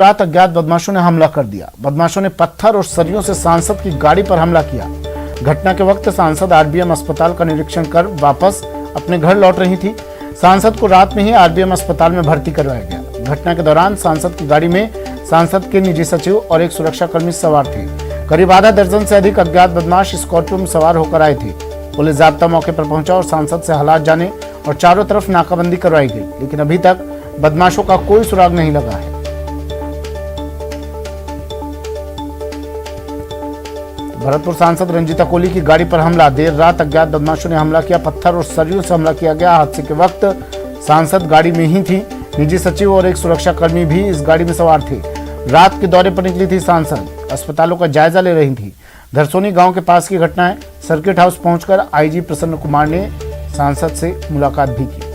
रात अज्ञात बदमाशों ने हमला कर दिया। बदमाशों ने पत्थर और सरियों से सांसद की गाड़ी पर हमला किया। घटना के वक्त सांसद आरबीएम अस्पताल का निरीक्षण कर वापस अपने घर लौट रही थी। सांसद को रात में ही आरबीएम अस्पताल में भर्ती करवाया गया। घटना के दौरान सांसद की गाड़ी में सांसद के निजी सचिव और एक सुरक्षाकर्मी सवार थे। करीब आधा दर्जन से अधिक अज्ञात बदमाश स्कॉर्पियो में सवार होकर आए थे। पुलिस जाब्ता मौके पर पहुंचा और सांसद से हालात जाने और चारों तरफ नाकाबंदी करवाई गई, लेकिन अभी तक बदमाशों का कोई सुराग नहीं लगा है। भरतपुर सांसद रंजीता कोली की गाड़ी पर हमला। देर रात अज्ञात बदमाशों ने हमला किया। पत्थर और सरियों से हमला किया गया। हादसे के वक्त सांसद गाड़ी में ही थी। निजी सचिव और एक सुरक्षाकर्मी भी इस गाड़ी में सवार थे। रात के दौरे पर निकली थी सांसद। अस्पतालों का जायजा ले रही थी। धरसोनी गांव के पास की घटना है। सर्किट हाउस पहुंचकर आईजी प्रसन्न कुमार ने सांसद से मुलाकात भी की।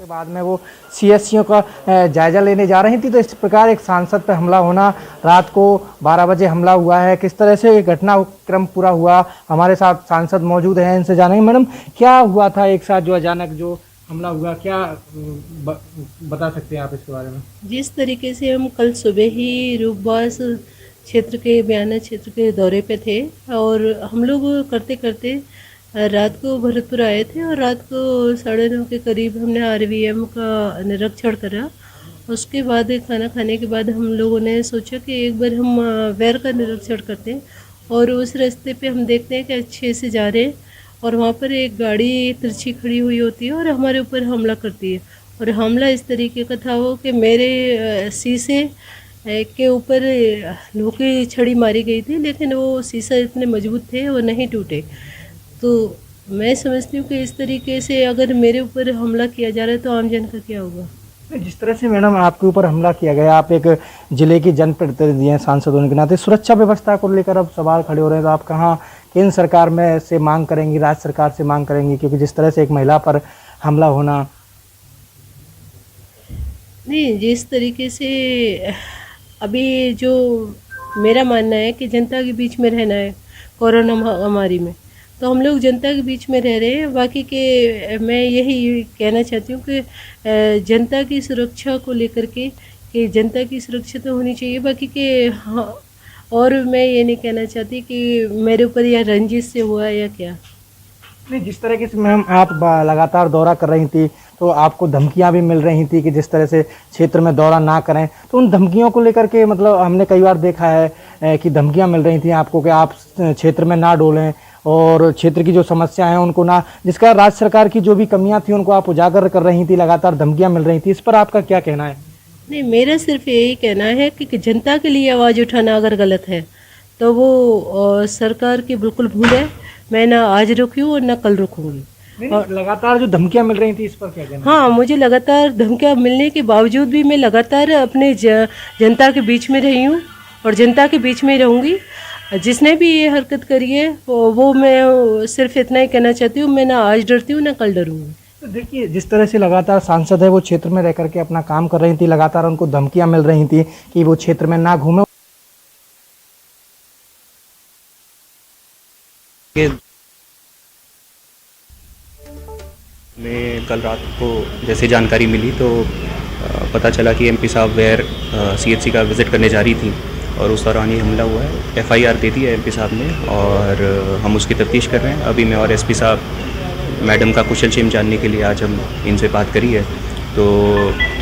बाद में वो सीएससीओ का जायजा लेने जा रही थी, तो इस प्रकार एक सांसद पर हमला होना, रात को 12 बजे हमला हुआ है। किस तरह से घटनाक्रम पूरा हुआ, हमारे साथ सांसद मौजूद हैं, इनसे जानेंगे। मैडम, क्या हुआ था एक साथ जो अचानक जो हमला हुआ, क्या बता सकते हैं आप इसके बारे में? जिस तरीके से हम कल सुबह ही रूपबास क्षेत्र के बयाना क्षेत्र के दौरे पे थे और हम लोग करते करते रात को भरतपुर आए थे और रात को 9:30 के करीब हमने आरबीएम का निरीक्षण करा। उसके बाद खाना खाने के बाद हम लोगों ने सोचा कि एक बार हम वैर का निरीक्षण करते हैं और उस रास्ते पे हम देखते हैं कि अच्छे से जा रहे हैं और वहाँ पर एक गाड़ी तिरछी खड़ी हुई होती है और हमारे ऊपर हमला करती है। और हमला इस तरीके का था वो कि मेरे शीशे के ऊपर लोहे की छड़ी मारी गई थी, लेकिन वो शीशा इतने मजबूत थे वो नहीं टूटे। तो मैं समझती हूँ कि इस तरीके से अगर मेरे ऊपर हमला किया जा रहा है तो आम जन का क्या होगा। जिस तरह से मैडम आपके ऊपर हमला किया गया, आप एक जिले की जनप्रतिनिधि हैं, सांसद होने के नाते, सुरक्षा व्यवस्था को लेकर अब सवाल खड़े हो रहे हैं, तो आप कहाँ केंद्र सरकार में से मांग करेंगी, राज्य सरकार से मांग करेंगी? क्योंकि जिस तरह से एक महिला पर हमला होना। नहीं, जिस तरीके से अभी जो मेरा मानना है कि जनता के बीच में रहना है कोरोना महामारी में, तो हम लोग जनता के बीच में रह रहे हैं। बाकी के मैं यही कहना चाहती हूँ कि जनता की सुरक्षा को लेकर के कि जनता की सुरक्षा तो होनी चाहिए। बाकी के हाँ, और मैं ये नहीं कहना चाहती कि मेरे ऊपर या रंजिश से हुआ या क्या। नहीं, जिस तरह से मैम आप लगातार दौरा कर रही थी तो आपको धमकियां भी मिल रही थी कि जिस तरह से क्षेत्र में दौरा ना करें, तो उन धमकियों को लेकर के मतलब हमने कई बार देखा है कि धमकियां मिल रही थी आपको कि आप क्षेत्र में ना डोलें और क्षेत्र की जो समस्या है उनको ना, जिसका राज्य सरकार की जो भी कमियां थी उनको आप उजागर कर रही थी, लगातार धमकियां मिल रही थी। इस पर आपका क्या कहना है? नहीं, मेरा सिर्फ यही कहना है कि जनता के लिए आवाज़ उठाना अगर गलत है तो वो सरकार की बिल्कुल भूल है। मैं ना आज रुकी हूँ और ना कल रुकूंगी। और लगातार जो धमकियां मिल रही थी इस पर क्या कहना? हाँ, मुझे लगातार धमकियां मिलने के बावजूद भी मैं लगातार अपने जनता के बीच में रही हूँ और जनता के बीच में रहूँगी। जिसने भी ये हरकत करी है वो मैं सिर्फ इतना ही कहना चाहती हूँ, मैं ना आज डरती हूँ ना कल डरूँगी। तो देखिए, जिस तरह से लगातार सांसद है वो क्षेत्र में रह करके अपना काम कर रही थी, लगातार उनको धमकियां मिल रही थी कि वो क्षेत्र में ना घूमे। मैं कल रात को जैसे जानकारी मिली तो पता चला कि एमपी साहब वैर सीएचसी का विज़िट करने जा रही थी और उस दौरान ही हमला हुआ है। एफआईआर दे दी है एमपी साहब ने और हम उसकी तफ्तीश कर रहे हैं। अभी मैं और एसपी साहब मैडम का कुशलक्षेम जानने के लिए आज हम इनसे बात करी है, तो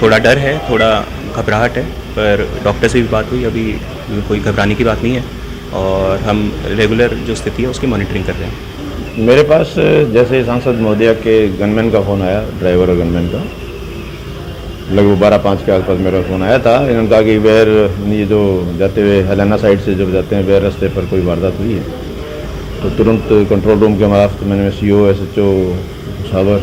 थोड़ा डर है, थोड़ा घबराहट है, पर डॉक्टर से भी बात हुई, अभी कोई घबराने की बात नहीं है और हम रेगुलर जो स्थिति है उसकी मॉनिटरिंग कर रहे हैं। मेरे पास जैसे सांसद महोदया के गनमैन का फ़ोन आया, ड्राइवर और गनमैन का, लगभग 12:05 के आसपास मेरा फ़ोन आया था। इन्होंने कहा कि वैर ये जो जाते हुए हलाना साइड से जब जाते हैं वैर रास्ते पर कोई वारदात हुई है, तो तुरंत कंट्रोल रूम के मार्फत तो मैंने सीओ एसएचओ भुसावर,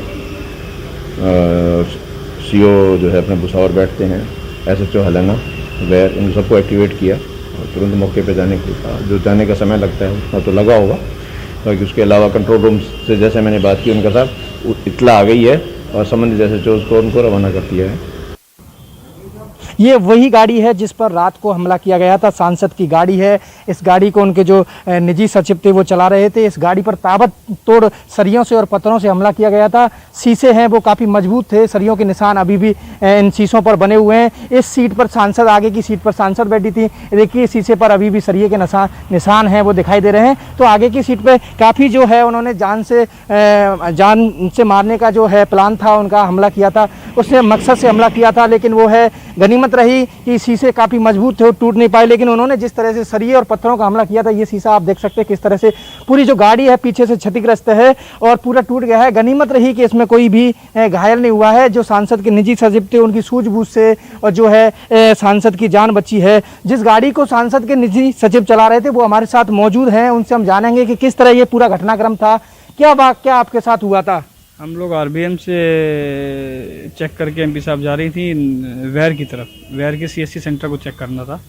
सीओ जो है अपने भुसावर बैठते हैं, एसएचओ हलाना वैर, इन सबको एक्टिवेट किया और तुरंत मौके पर जाने के लिए। जो जाने का समय लगता है उतना तो लगा होगा, बाकी उसके अलावा कंट्रोल रूम से जैसे मैंने बात की उनका साहब इतला आ गई है और संबंधित जैसे चोज को उनको रवाना कर दिया है। ये वही गाड़ी है जिस पर रात को हमला किया गया था, सांसद की गाड़ी है। इस गाड़ी को उनके जो निजी सचिव थे वो चला रहे थे। इस गाड़ी पर ताबड़तोड़ सरियों से और पत्थरों से हमला किया गया था। शीशे हैं वो काफ़ी मजबूत थे, सरियों के निशान अभी भी इन शीशों पर बने हुए हैं। इस सीट पर सांसद, आगे की सीट पर सांसद बैठी थी, देखिए शीशे पर अभी भी सरिये के निशान हैं वो दिखाई दे रहे हैं। तो आगे की सीट पर काफ़ी जो है उन्होंने जान से मारने का जो है प्लान था, उनका हमला किया था, उसने मकसद से हमला किया था। लेकिन वो है गनीमत रही कि शीशे काफ़ी मजबूत थे, टूट नहीं पाए। लेकिन उन्होंने जिस तरह से सरिये और पत्थरों का हमला किया था, ये शीशा आप देख सकते हैं किस तरह से पूरी जो गाड़ी है पीछे से क्षतिग्रस्त है और पूरा टूट गया है। गनीमत रही कि इसमें कोई भी घायल नहीं हुआ है। जो सांसद के निजी सचिव थे उनकी सूझबूझ से और जो है सांसद की जान बची है। जिस गाड़ी को सांसद के निजी सचिव चला रहे थे वो हमारे साथ मौजूद हैं, उनसे हम जानेंगे कि किस तरह ये पूरा घटनाक्रम था, क्या वाकया आपके साथ हुआ था। हम लोग आरबीएम से चेक करके एमपी साहब जा रही थी वैर की तरफ, वैर के सीएससी सेंटर को चेक करना था।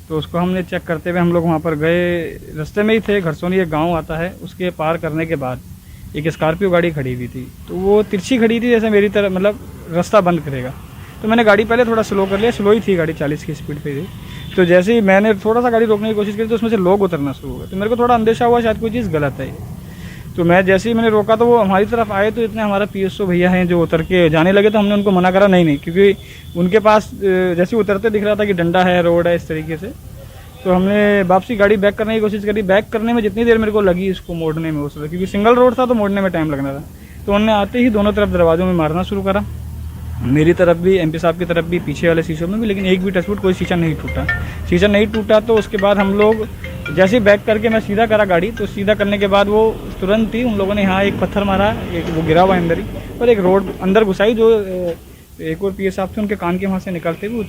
तो उसको हमने चेक करते हुए हम लोग वहाँ पर गए, रास्ते में ही थे। घरसोनी एक गांव आता है, उसके पार करने के बाद एक स्कॉर्पियो गाड़ी खड़ी हुई थी। तो वो तिरछी खड़ी थी जैसे मेरी तरफ, मतलब रास्ता बंद करेगा। तो मैंने गाड़ी पहले थोड़ा स्लो कर लिया, स्लो ही थी गाड़ी, 40 की स्पीड पे थी। तो जैसे ही मैंने थोड़ा सा गाड़ी रोकने की कोशिश की तो उसमें से लोग उतरना शुरू हो गए। तो मेरे को थोड़ा अंदेशा हुआ शायद कोई चीज़ गलत है। तो मैं जैसे ही मैंने रोका तो वो हमारी तरफ आए, तो इतने हमारा पीएसओ भैया हैं जो उतर के जाने लगे। तो हमने उनको मना करा नहीं, क्योंकि उनके पास जैसे उतरते दिख रहा था कि डंडा है, रोड है, इस तरीके से। तो हमने वापसी गाड़ी बैक करने की कोशिश करी। बैक करने में जितनी देर मेरे को लगी इसको मोड़ने में, उस क्योंकि सिंगल रोड था तो मोड़ने में टाइम लगना था। तो उन्होंने आते ही दोनों तरफ दरवाजों में मारना शुरू करा, मेरी तरफ भी, एमपी साहब की तरफ भी, पीछे वाले शीशों में भी। लेकिन एक भी टचवुड कोई शीशा नहीं टूटा। तो उसके बाद हम लोग जैसे ही बैक करके मैं सीधा करा गाड़ी, तो सीधा करने के बाद वो तुरंत ही उन लोगों ने यहाँ एक पत्थर मारा, एक वो गिरा हुआ अंदर ही, और एक रोड अंदर घुसाई। जो एक और पीएस साहब थे उनके कान के वहाँ से निकलते हुए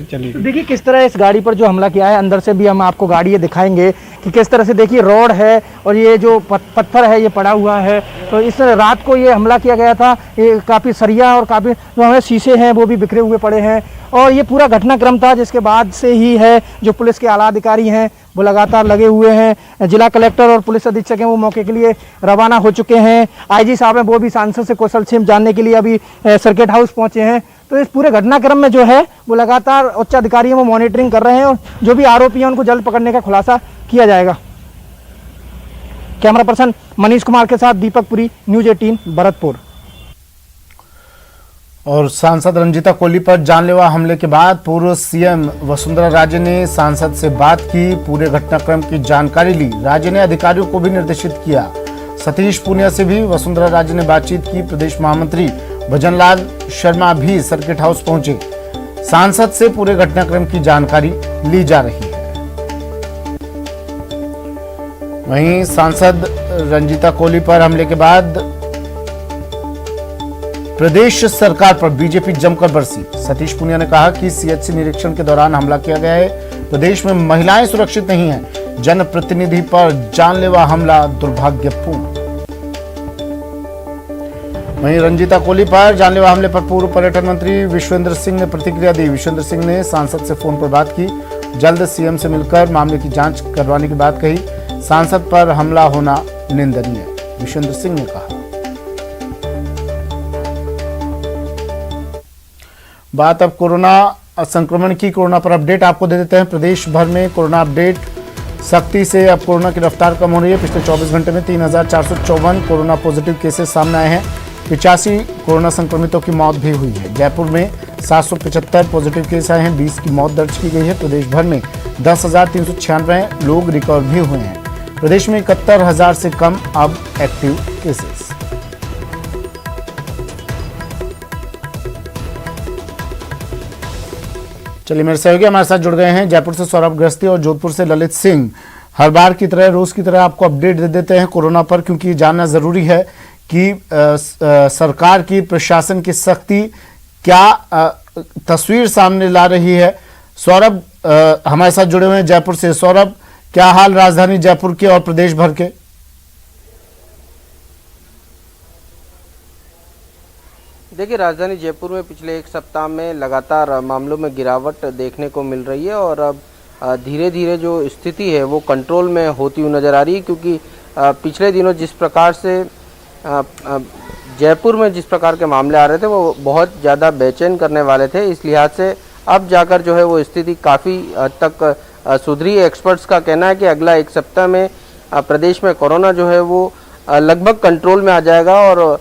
चली। तो देखिए किस तरह इस गाड़ी पर जो हमला किया है, अंदर से भी हम आपको गाड़ी ये दिखाएंगे कि किस तरह से, देखिए रोड है और ये जो पत्थर है ये पड़ा हुआ है। तो इस रात को ये हमला किया गया था। ये काफ़ी सरिया और काफ़ी जो हमें शीशे हैं वो भी बिखरे हुए पड़े हैं। और ये पूरा घटनाक्रम था, जिसके बाद से ही है जो पुलिस के आला अधिकारी हैं वो लगातार लगे हुए हैं। जिला कलेक्टर और पुलिस अधीक्षक हैं वो मौके के लिए रवाना हो चुके हैं। आईजी साहब हैं वो भी सांसद से कुशलक्षेम जानने के लिए अभी सर्किट हाउस पहुंचे हैं। तो इस पूरे घटनाक्रम में जो है वो लगातार उच्च अधिकारी हैं वो मॉनिटरिंग कर रहे हैं और जो भी आरोपी हैं उनको जल्द पकड़ने का खुलासा किया जाएगा। कैमरा पर्सन मनीष कुमार के साथ दीपक पुरी, न्यूज़ 18 भरतपुर। और सांसद रंजीता कोली पर जानलेवा हमले के बाद पूर्व सीएम वसुंधरा राजे ने सांसद से बात की, पूरे घटनाक्रम की जानकारी ली। राजे ने अधिकारियों को भी निर्देशित किया। सतीश पूनिया से भी वसुंधरा राजे ने बातचीत की। प्रदेश महामंत्री भजनलाल शर्मा भी सर्किट हाउस पहुंचे। सांसद से पूरे घटनाक्रम की जानकारी ली जा रही है। वहीं सांसद रंजीता कोली पर हमले के बाद प्रदेश सरकार पर बीजेपी जमकर बरसी। सतीश पूनिया ने कहा कि सीएचसी निरीक्षण के दौरान हमला किया गया है, प्रदेश में महिलाएं सुरक्षित नहीं हैं, जनप्रतिनिधि पर जानलेवा हमला दुर्भाग्यपूर्ण। वहीं रंजीता कोली पर जानलेवा हमले पर पूर्व पर्यटन मंत्री विश्वेंद्र सिंह ने प्रतिक्रिया दी। विश्वेंद्र सिंह ने सांसद से फोन पर बात की, जल्द सीएम से मिलकर मामले की जांच करवाने की बात कही। सांसद पर हमला होना निंदनीय, विश्वेंद्र सिंह ने कहा। बात अब कोरोना संक्रमण की, कोरोना पर अपडेट आपको दे देते हैं। प्रदेश भर में कोरोना अपडेट सख्ती से अब कोरोना की रफ्तार कम हो रही है। पिछले 24 घंटे में 3454 कोरोना पॉजिटिव केसेस सामने आए हैं। 85 कोरोना संक्रमितों की मौत भी हुई है। जयपुर में 775 पॉजिटिव केस आए हैं, 20 की मौत दर्ज की गई है। प्रदेश भर में 10,396 लोग रिकवर भी हुए हैं। प्रदेश में 71,000 से कम अब एक्टिव केसेस। चलिए मेरे सहयोगी हमारे साथ जुड़ गए हैं, जयपुर से सौरभ गृहस्थी और जोधपुर से ललित सिंह। हर बार की तरह रोज की तरह आपको अपडेट दे देते हैं कोरोना पर, क्योंकि ये जानना जरूरी है कि सरकार की, प्रशासन की सख्ती क्या तस्वीर सामने ला रही है। सौरभ हमारे साथ जुड़े हुए हैं जयपुर से। सौरभ, क्या हाल राजधानी जयपुर के और प्रदेश भर के? देखिए, राजधानी जयपुर में पिछले एक सप्ताह में लगातार मामलों में गिरावट देखने को मिल रही है और अब धीरे धीरे जो स्थिति है वो कंट्रोल में होती हुई नज़र आ रही है, क्योंकि पिछले दिनों जिस प्रकार से जयपुर में जिस प्रकार के मामले आ रहे थे वो बहुत ज़्यादा बेचैन करने वाले थे। इस लिहाज से अब जाकर जो है वो स्थिति काफ़ी हद तक सुधरी है। एक्सपर्ट्स का कहना है कि अगला एक सप्ताह में प्रदेश में कोरोना जो है वो लगभग कंट्रोल में आ जाएगा। और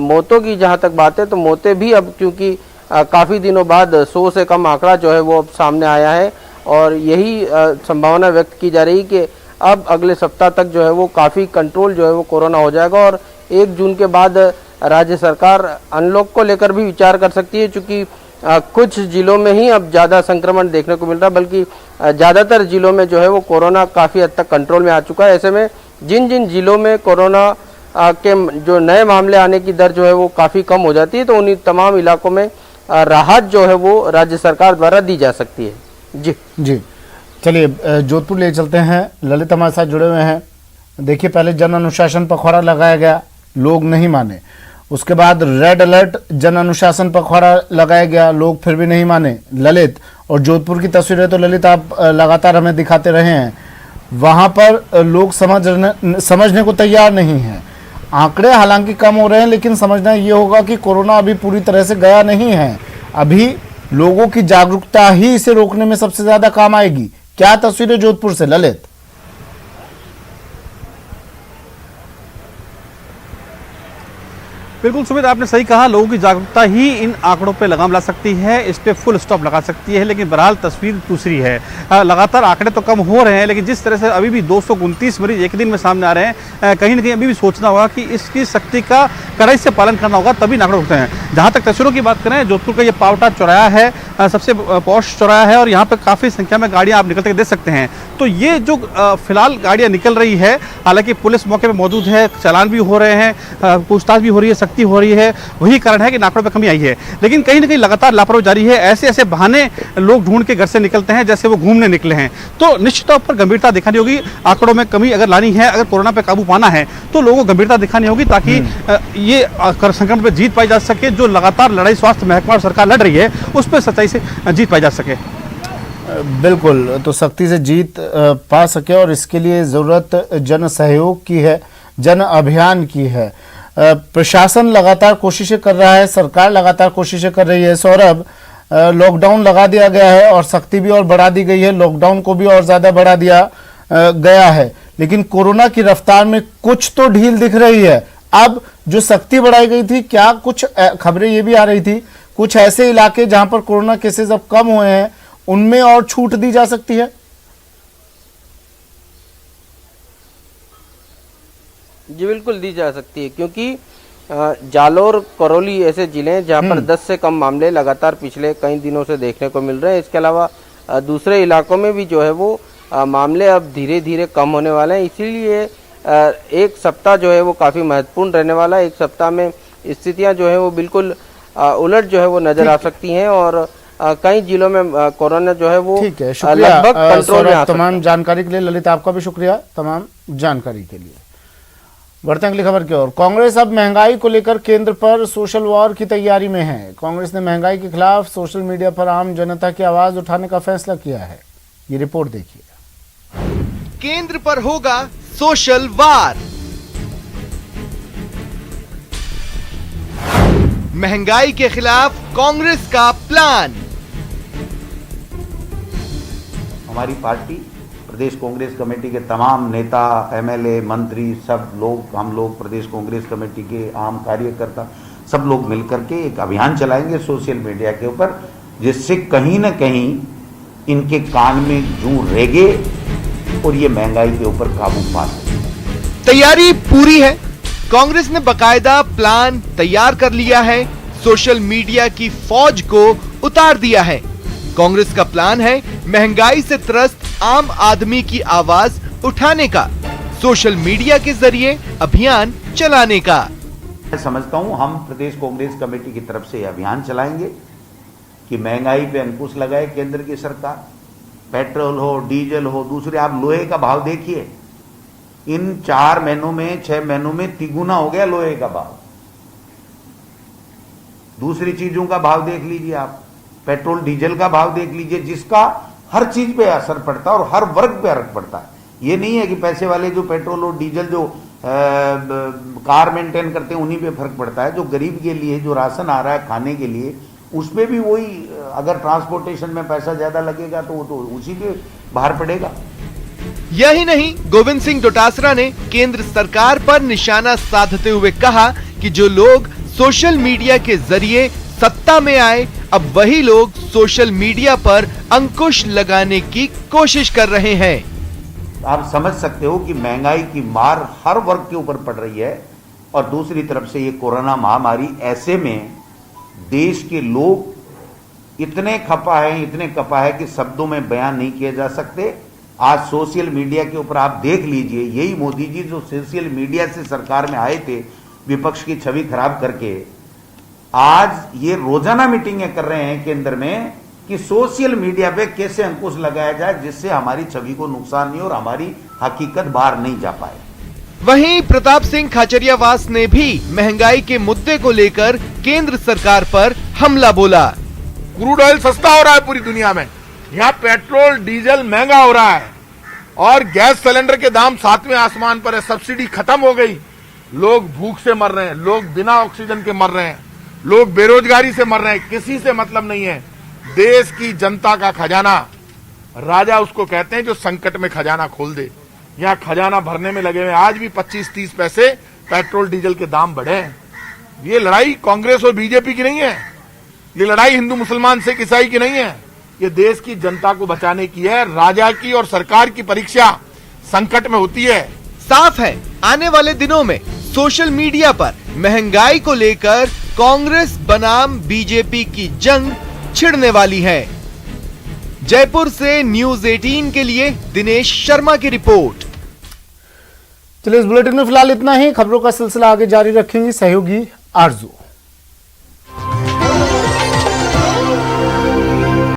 मौतों की जहां तक बात है तो मौतें भी अब, क्योंकि काफ़ी दिनों बाद 100 से कम आंकड़ा जो है वो अब सामने आया है और यही संभावना व्यक्त की जा रही कि अब अगले सप्ताह तक जो है वो काफ़ी कंट्रोल जो है वो कोरोना हो जाएगा। और 1 जून के बाद राज्य सरकार अनलॉक को लेकर भी विचार कर सकती है, चूँकि कुछ जिलों में ही अब ज़्यादा संक्रमण देखने को मिल रहा है, बल्कि ज़्यादातर जिलों में जो है वो कोरोना काफ़ी हद तक कंट्रोल में आ चुका है। ऐसे में जिन जिन जिलों में कोरोना के जो नए मामले आने की दर जो है वो काफ़ी कम हो जाती है, तो उन्हीं तमाम इलाकों में राहत जो है वो राज्य सरकार द्वारा दी जा सकती है। जी चलिए जोधपुर ले चलते हैं। ललित हमारे साथ जुड़े हुए हैं। देखिए, पहले जन अनुशासन पखवाड़ा लगाया गया, लोग नहीं माने। उसके बाद रेड अलर्ट जन अनुशासन पखवाड़ा लगाया गया, लोग फिर भी नहीं माने। ललित, और जोधपुर की तस्वीरें तो ललित आप लगातार हमें दिखाते रहे हैं, वहां पर लोग समझने को तैयार नहीं हैं। आंकड़े हालांकि कम हो रहे हैं, लेकिन समझना ये होगा कि कोरोना अभी पूरी तरह से गया नहीं है। अभी लोगों की जागरूकता ही इसे रोकने में सबसे ज्यादा काम आएगी। क्या तस्वीरें जोधपुर से ललित? बिल्कुल सुमित, आपने सही कहा, लोगों की जागरूकता ही इन आंकड़ों पे लगाम ला सकती है, इस पे फुल स्टॉप लगा सकती है। लेकिन बहरहाल तस्वीर दूसरी है। लगातार आंकड़े तो कम हो रहे हैं, लेकिन जिस तरह से अभी भी 229 मरीज एक दिन में सामने आ रहे हैं, कहीं ना कहीं अभी भी सोचना होगा कि इसकी सख्ती का कड़ाई से पालन करना होगा, तभी आंकड़े उठते हैं। जहाँ तक तस्वीरों की बात करें, जोधपुर का ये पावटा चौराहा है, सबसे पॉश चौराहा है और यहाँ पर काफ़ी संख्या में गाड़ियाँ आप निकलते देख सकते हैं। तो ये जो फिलहाल गाड़ियाँ निकल रही है, हालांकि पुलिस मौके पर मौजूद है, चालान भी हो रहे हैं, पूछताछ भी हो रही है, सख्ती हो रही है, वही कारण है कि आंकड़ों में कमी आई है। लेकिन कहीं ना कहीं लगातार लापरवाही जारी है। ऐसे बहाने लोग ढूंढ के घर से निकलते हैं जैसे वो घूमने निकले हैं। तो निश्चित तौर पर गंभीरता दिखानी होगी। आंकड़ों में कमी अगर लानी है, अगर कोरोना पे काबू पाना है, तो लोगों को गंभीरता दिखानी होगी, ताकि ये संक्रमण पे जीत पाई जा सके। जो लगातार लड़ाई स्वास्थ्य महकमा और सरकार लड़ रही है, उस पर सच्चाई से जीत पाई जा सके। बिल्कुल, तो सख्ती से जीत पा सके, और इसके लिए जरूरत जन सहयोग की है, जन अभियान की है। प्रशासन लगातार कोशिशें कर रहा है, सरकार लगातार कोशिशें कर रही है। सौरभ, लॉकडाउन लगा दिया गया है और सख्ती भी और बढ़ा दी गई है, लॉकडाउन को भी और ज्यादा बढ़ा दिया गया है, लेकिन कोरोना की रफ्तार में कुछ तो ढील दिख रही है। अब जो सख्ती बढ़ाई गई थी, क्या कुछ खबरें ये भी आ रही थी, कुछ ऐसे इलाके जहां पर कोरोना केसेस अब कम हुए हैं, उनमें और छूट दी जा सकती है? जी बिल्कुल दी जा सकती है, क्योंकि जालोर, करौली ऐसे जिले हैं जहां पर 10 से कम मामले लगातार पिछले कई दिनों से देखने को मिल रहे हैं। इसके अलावा दूसरे इलाकों में भी जो है वो मामले अब धीरे धीरे कम होने वाले हैं। इसीलिए एक सप्ताह जो है वो काफ़ी महत्वपूर्ण रहने वाला है। एक सप्ताह में स्थितियां जो है वो बिल्कुल उलट जो है वो नजर आ सकती हैं और कई जिलों में कोरोना जो है वो लगभग कंट्रोल में आ सकता है। तमाम जानकारी के लिए ललित, आपका भी शुक्रिया तमाम जानकारी के लिए। बढ़ते हैं अगली खबर की ओर। कांग्रेस अब महंगाई को लेकर केंद्र पर सोशल वॉर की तैयारी में है। कांग्रेस ने महंगाई के खिलाफ सोशल मीडिया पर आम जनता की आवाज उठाने का फैसला किया है। ये रिपोर्ट देखिए। केंद्र पर होगा सोशल वार। महंगाई के खिलाफ कांग्रेस का प्लान। हमारी पार्टी प्रदेश कांग्रेस कमेटी के तमाम नेता, एमएलए, मंत्री, सब लोग, हम लोग प्रदेश कांग्रेस कमेटी के आम कार्यकर्ता, सब लोग मिलकर के एक अभियान चलाएंगे सोशल मीडिया के ऊपर, जिससे कहीं न कहीं इनके कान में जूं रेगे और ये महंगाई के ऊपर काबू पा सके। तैयारी पूरी है। कांग्रेस ने बकायदा प्लान तैयार कर लिया है। सोशल मीडिया की फौज को उतार दिया है। कांग्रेस का प्लान है महंगाई से त्रस्त आम आदमी की आवाज उठाने का, सोशल मीडिया के जरिए अभियान चलाने का। मैं समझता हूं हम प्रदेश कांग्रेस कमेटी की तरफ से अभियान चलाएंगे कि महंगाई पे अंकुश लगाए केंद्र की सरकार। पेट्रोल हो, डीजल हो, दूसरे आप लोहे का भाव देखिए, इन 4 महीनों में, 6 महीनों में तिगुना हो गया लोहे का भाव। दूसरी चीजों का भाव देख लीजिए आप, पेट्रोल डीजल का भाव देख लीजिए, जिसका हर चीज पे असर पड़ता है और हर वर्ग पे असर पड़ता है। ये नहीं है कि पैसे वाले जो पेट्रोल और डीजल जो कार मेंटेन करते हैं उन्हीं पे फर्क पड़ता है। जो गरीब के लिए जो राशन आ रहा है खाने के लिए, उसमें भी वही अगर ट्रांसपोर्टेशन में पैसा ज्यादा लगेगा तो वो तो उसी के बाहर पड़ेगा। यही नहीं, गोविंद सिंह डोटासरा ने केंद्र सरकार पर निशाना साधते हुए कहा कि जो लोग सोशल मीडिया के जरिए सत्ता में आए, अब वही लोग सोशल मीडिया पर अंकुश लगाने की कोशिश कर रहे हैं। आप समझ सकते हो कि महंगाई की मार हर वर्ग के ऊपर पड़ रही है और दूसरी तरफ से ये कोरोना महामारी, ऐसे में देश के लोग इतने खपा है कि शब्दों में बयान नहीं किए जा सकते। आज सोशल मीडिया के ऊपर आप देख लीजिए, यही मोदी जी जो सोशल मीडिया से सरकार में आए थे विपक्ष की छवि खराब करके, आज ये रोजाना मीटिंगें कर रहे हैं केंद्र में कि सोशल मीडिया पे कैसे अंकुश लगाया जाए जिससे हमारी छवि को नुकसान नहीं और हमारी हकीकत बाहर नहीं जा पाए। वहीं प्रताप सिंह खाचरियावास ने भी महंगाई के मुद्दे को लेकर केंद्र सरकार पर हमला बोला। क्रूड ऑयल सस्ता हो रहा है पूरी दुनिया में, यहाँ पेट्रोल डीजल महंगा हो रहा है और गैस सिलेंडर के दाम 7वें आसमान पर है। सब्सिडी खत्म हो गई, लोग भूख से मर रहे हैं, लोग बिना ऑक्सीजन के मर रहे हैं, लोग बेरोजगारी से मर रहे हैं। किसी से मतलब नहीं है। देश की जनता का खजाना, राजा उसको कहते हैं जो संकट में खजाना खोल दे। यहाँ खजाना भरने में लगे हुए, आज भी 25-30 पैसे पेट्रोल डीजल के दाम बढ़े हैं। ये लड़ाई कांग्रेस और बीजेपी की नहीं है, ये लड़ाई हिंदू मुसलमान सिख ईसाई की नहीं है, ये देश की जनता को बचाने की है। राजा की और सरकार की परीक्षा संकट में होती है। साफ है, आने वाले दिनों में सोशल मीडिया पर महंगाई को लेकर कांग्रेस बनाम बीजेपी की जंग छिड़ने वाली है। जयपुर से न्यूज़ 18 के लिए दिनेश शर्मा की रिपोर्ट। चलिए, इस बुलेटिन में फिलहाल इतना ही। खबरों का सिलसिला आगे जारी रखेंगी सहयोगी आरजू।